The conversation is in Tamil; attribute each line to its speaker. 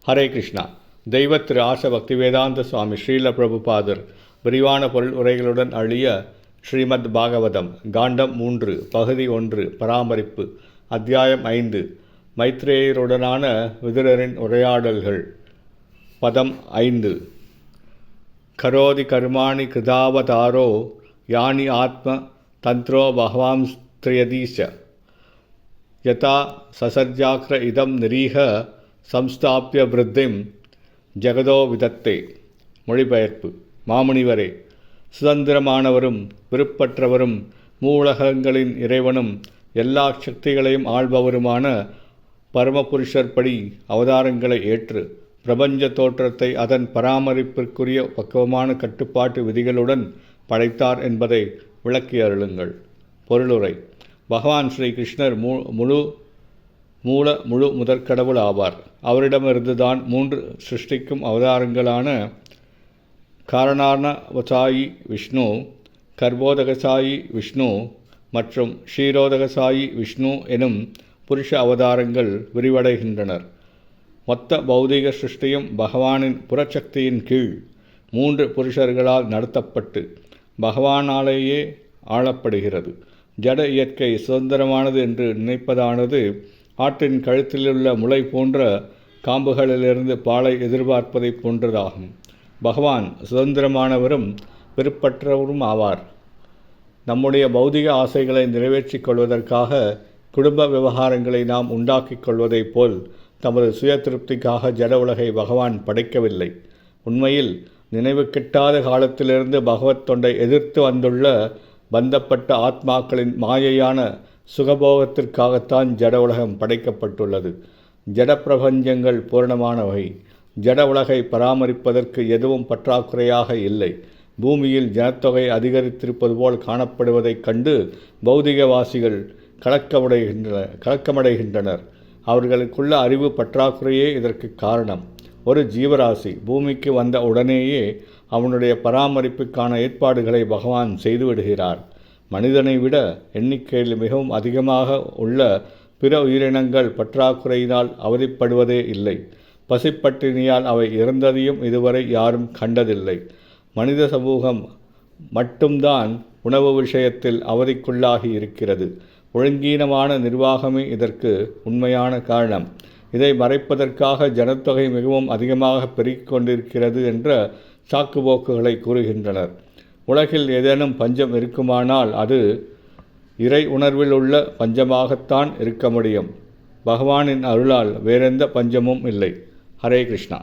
Speaker 1: ஹரே கிருஷ்ணா. தெய்வ திரு ஆச பக்திவேதாந்த சுவாமி ஸ்ரீல பிரபுபாதர் விரிவான பொருள் உரைகளுடன் அழிய ஸ்ரீமத் பாகவதம் காண்டம் 3 பகுதி 1 பராமரிப்பு அத்தியாயம் 5 மைத்ரேயருடனான விதுரரின் உரையாடல்கள் பதம் 5 கரோதி கர்மாணி கிருதாவதாரோ யானி ஆத்ம தந்த்ரோ பகவாம்ஸ்த்ரியதீஷ யதா சசர்ஜாக்ர இதம் நிரீக சம்ஸ்தாபிய விருத்திம் ஜெகதோ விதத்தே. மொழிபெயர்ப்பு. மாமுனிவரே, சுதந்திரமானவரும் விருப்பற்றவரும் மூலகங்களின் இறைவனும் எல்லா சக்திகளையும் ஆள்பவருமான பரமபுருஷர் படி அவதாரங்களை ஏற்று பிரபஞ்ச தோற்றத்தை அதன் பராமரிப்பிற்குரிய பக்குவமான கட்டுப்பாட்டு விதிகளுடன் படைத்தார் என்பதை விளக்கி அருளுங்கள். பொருளுரை. பகவான் ஸ்ரீ கிருஷ்ணர் முழு முதற்கடவுள் ஆவார். அவரிடமிருந்துதான் 3 சிருஷ்டிக்கும் அவதாரங்களான காரணார்ணவசாயி விஷ்ணு, கர்போதகசாயி விஷ்ணு மற்றும் க்ஷீரோதகசாயி விஷ்ணு எனும் புருஷ அவதாரங்கள் விரிவடைகின்றனர். மொத்த பௌதிக சிருஷ்டியும் பகவானின் புறச்சக்தியின் கீழ் 3 புருஷர்களால் நடத்தப்பட்டு பகவானாலேயே ஆளப்படுகிறது. ஜட இயற்கை சுதந்திரமானது என்று நினைப்பதானது ஆட்டின் கழுத்திலுள்ள முளை போன்ற காம்புகளிலிருந்து பாலை எதிர்பார்ப்பதை போன்றதாகும். பகவான் சுதந்திரமானவரும் விருப்பற்றவரும் ஆவார். நம்முடைய பௌதிக ஆசைகளை நிறைவேற்றிக் கொள்வதற்காக குடும்ப விவகாரங்களை நாம் உண்டாக்கிக் கொள்வதைப் போல் தமது சுய திருப்திக்காக ஜட உலகை பகவான் படைக்கவில்லை. உண்மையில் நினைவு கிட்டாத காலத்திலிருந்து பகவத் தொண்டை எதிர்த்து வந்துள்ள பந்தப்பட்ட ஆத்மாக்களின் மாயையான சுகபோகத்திற்காகத்தான் ஜட உலகம் படைக்கப்பட்டுள்ளது. ஜட பிரபஞ்சங்கள் பூரணமானவை. ஜட உலகை பராமரிப்பதற்கு எதுவும் பற்றாக்குறையாக இல்லை. பூமியில் ஜனத்தொகை அதிகரித்திருப்பது போல் காணப்படுவதைக் கண்டு பௌதிகவாசிகள் கலக்கமடைகின்றனர். அவர்களுக்குள்ள அறிவு பற்றாக்குறையே இதற்கு காரணம். ஒரு ஜீவராசி பூமிக்கு வந்த உடனேயே அவனுடைய பராமரிப்புக்கான ஏற்பாடுகளை பகவான் செய்துவிடுகிறார். மனிதனை விட எண்ணிக்கையில் மிகவும் அதிகமாக உள்ள பிற உயிரினங்கள் பற்றாக்குறையினால் அவதிப்படுவதே இல்லை. பசிப்பட்டினியால் அவை இறந்ததையும் இதுவரை யாரும் கண்டதில்லை. மனித சமூகம் மட்டும்தான் உணவு விஷயத்தில் அவதிக்குள்ளாகி இருக்கிறது. ஒழுங்கீனமான நிர்வாகமே இதற்கு உண்மையான காரணம். இதை மறைப்பதற்காக ஜனத்தொகை மிகவும் அதிகமாக பெருகிக் கொண்டிருக்கிறது என்ற சாக்குப்போக்குகளை கூறுகின்றனர். உலகில் ஏதேனும் பஞ்சம் இருக்குமானால் அது இறை உணர்வில் உள்ள பஞ்சமாகத்தான் இருக்க முடியும். பகவானின் அருளால் வேறெந்த பஞ்சமும் இல்லை. ஹரே கிருஷ்ணா.